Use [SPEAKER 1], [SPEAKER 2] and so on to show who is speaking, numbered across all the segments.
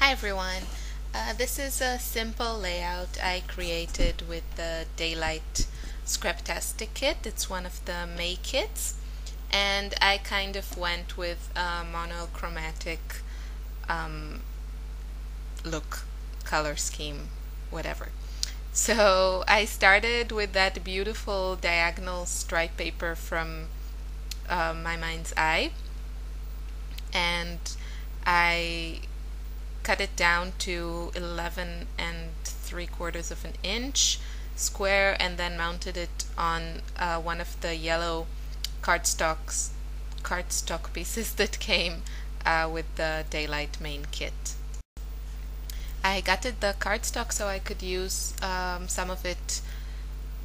[SPEAKER 1] Hi everyone. This is a simple layout I created with the Daylight Scraptastic kit. It's one of the May kits, and I kind of went with a monochromatic look, color scheme, whatever. So I started with that beautiful diagonal stripe paper from My Mind's Eye, and I cut it down to 11 3/4 of an inch square, and then mounted it on one of the yellow cardstock pieces that came with the Daylight main kit. I gutted the cardstock so I could use some of it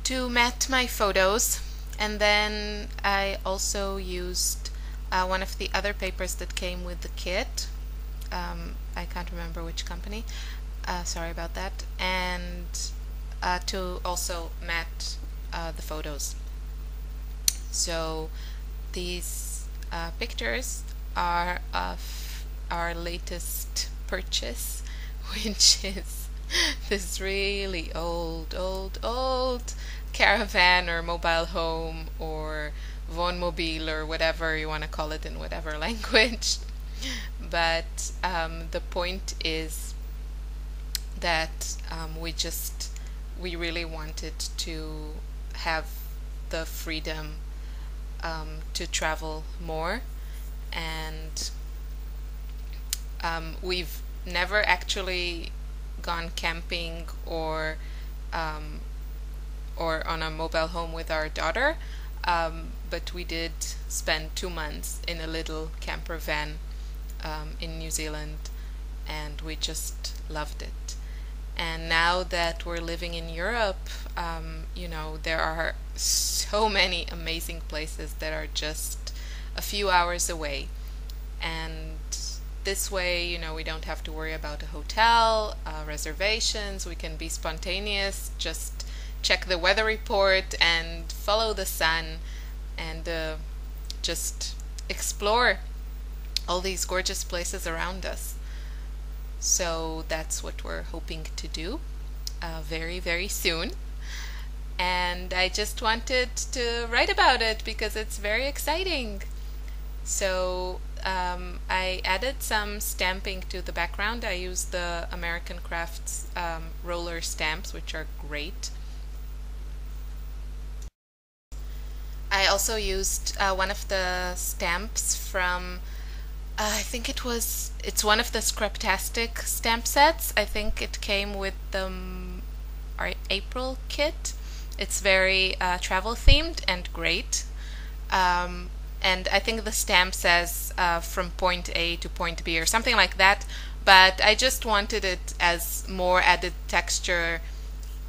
[SPEAKER 1] to mat my photos, and then I also used one of the other papers that came with the kit. I can't remember which company, sorry about that, and to also mat the photos. So these pictures are of our latest purchase, which is this really old caravan or mobile home or Wohnmobil or whatever you want to call it in whatever language. But the point is that we really wanted to have the freedom to travel more, and we've never actually gone camping or on a mobile home with our daughter, but we did spend 2 months in a little camper van in New Zealand, and we just loved it. And now that we're living in Europe, there are so many amazing places that are just a few hours away, and this way, we don't have to worry about a hotel, reservations. We can be spontaneous, just check the weather report and follow the sun, and just explore all these gorgeous places around us. So that's what we're hoping to do very, very soon. And I just wanted to write about it because it's very exciting. So I added some stamping to the background. I used the American Crafts roller stamps, which are great. I also used one of the stamps from I think it's one of the Scraptastic stamp sets. I think it came with the our April kit. It's very travel themed and great. And I think the stamp says from point A to point B or something like that, but I just wanted it as more added texture,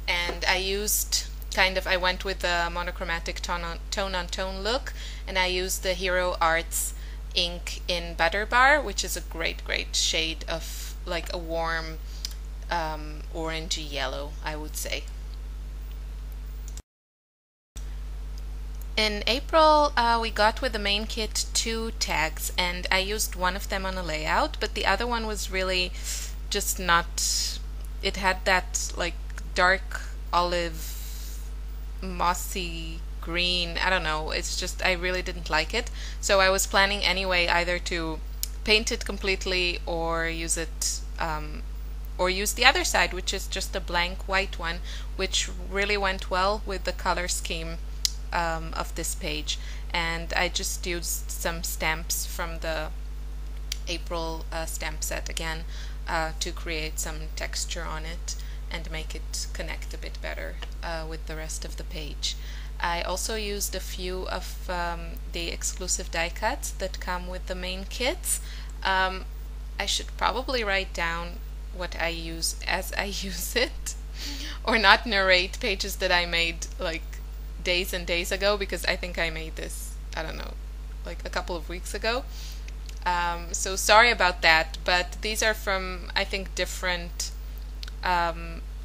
[SPEAKER 1] and I went with the monochromatic tone-on-tone look, and I used the Hero Arts ink in Butterbar, which is a great shade of like a warm orangey yellow, I would say. In April, we got with the main kit 2 tags, and I used one of them on a layout, but the other one was really just not, it had that like dark olive mossy green, I don't know, it's just, I really didn't like it. So I was planning anyway either to paint it completely or use it or use the other side, which is just a blank white one, which really went well with the color scheme of this page. And I just used some stamps from the April stamp set again to create some texture on it and make it connect a bit better with the rest of the page. I also used a few of the exclusive die cuts that come with the main kits. I should probably write down what I use as I use it, or not narrate pages that I made like days and days ago, because I think I made this, I don't know, like a couple of weeks ago. So sorry about that, but these are from, I think, different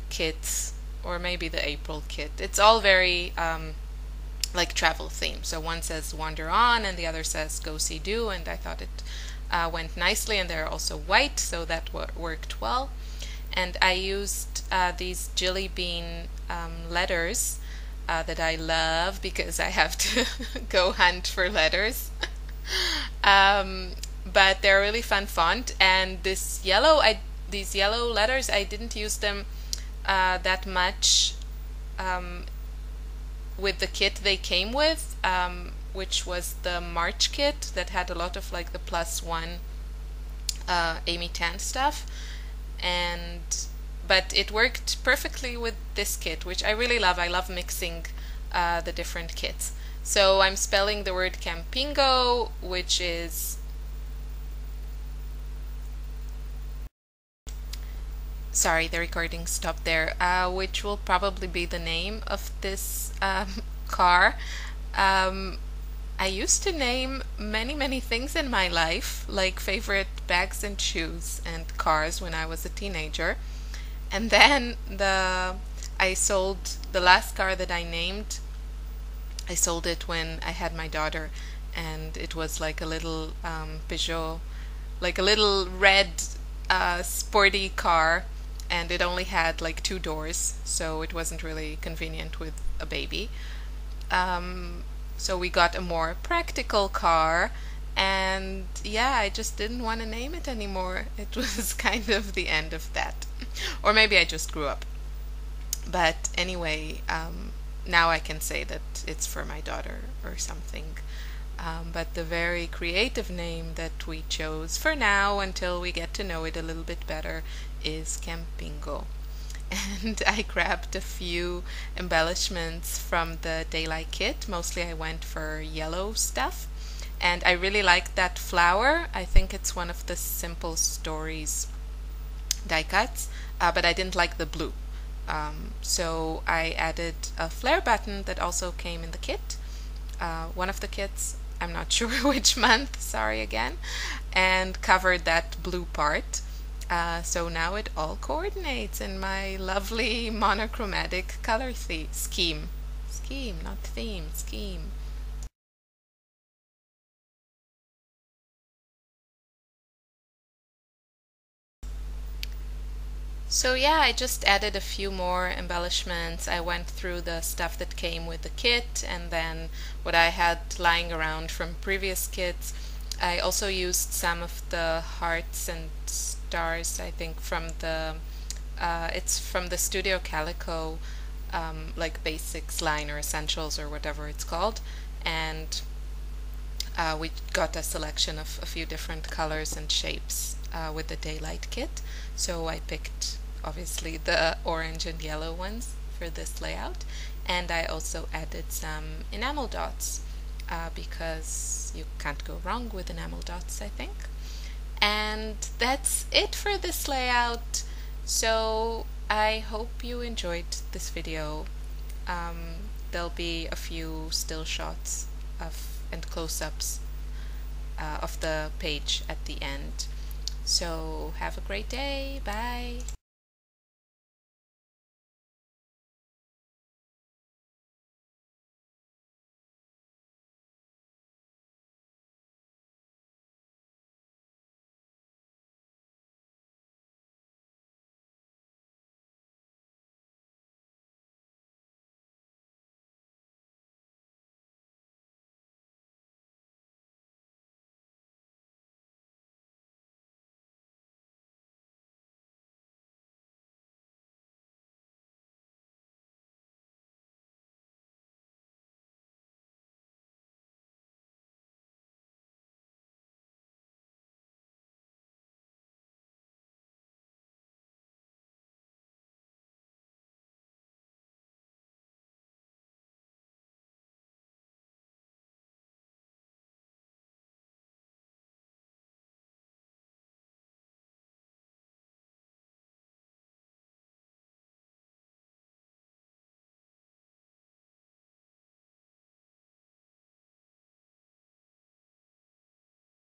[SPEAKER 1] kits, or maybe the April kit. It's all very like travel theme. So one says wander on and the other says go see do, and I thought it went nicely, and they're also white, so that worked well. And I used these jelly bean letters that I love because I have to go hunt for letters. But they're a really fun font, and these yellow letters, I didn't use them that much with the kit they came with, which was the March kit that had a lot of like the +1 Amy Tan stuff, but it worked perfectly with this kit, which I really love. I love mixing the different kits. So I'm spelling the word Campingo, which is, sorry, the recording stopped there, which will probably be the name of this car. I used to name many things in my life, like favorite bags and shoes and cars when I was a teenager. And then I sold the last car that I named. I sold it when I had my daughter, and it was like a little Peugeot, like a little red sporty car, and it only had like 2 doors, so it wasn't really convenient with a baby. So we got a more practical car, and yeah, I just didn't want to name it anymore. It was kind of the end of that. Or maybe I just grew up. But anyway, now I can say that it's for my daughter or something. But the very creative name that we chose for now, until we get to know it a little bit better, is Campingo. And I grabbed a few embellishments from the Daylight kit. Mostly I went for yellow stuff, and I really liked that flower. I think it's one of the Simple Stories die cuts, but I didn't like the blue. So I added a flare button that also came in the kit, one of the kits, I'm not sure which month, sorry again, and covered that blue part. So now it all coordinates in my lovely monochromatic color scheme. Scheme, not theme, scheme. So yeah, I just added a few more embellishments. I went through the stuff that came with the kit, and then what I had lying around from previous kits. I also used some of the hearts and stars, I think, from it's from the Studio Calico, like basics line or essentials or whatever it's called, and we got a selection of a few different colors and shapes with the Daylight kit. So I picked obviously the orange and yellow ones for this layout, and I also added some enamel dots because you can't go wrong with enamel dots, I think. And that's it for this layout. So I hope you enjoyed this video. There'll be a few still shots and close-ups of the page at the end. So have a great day. Bye.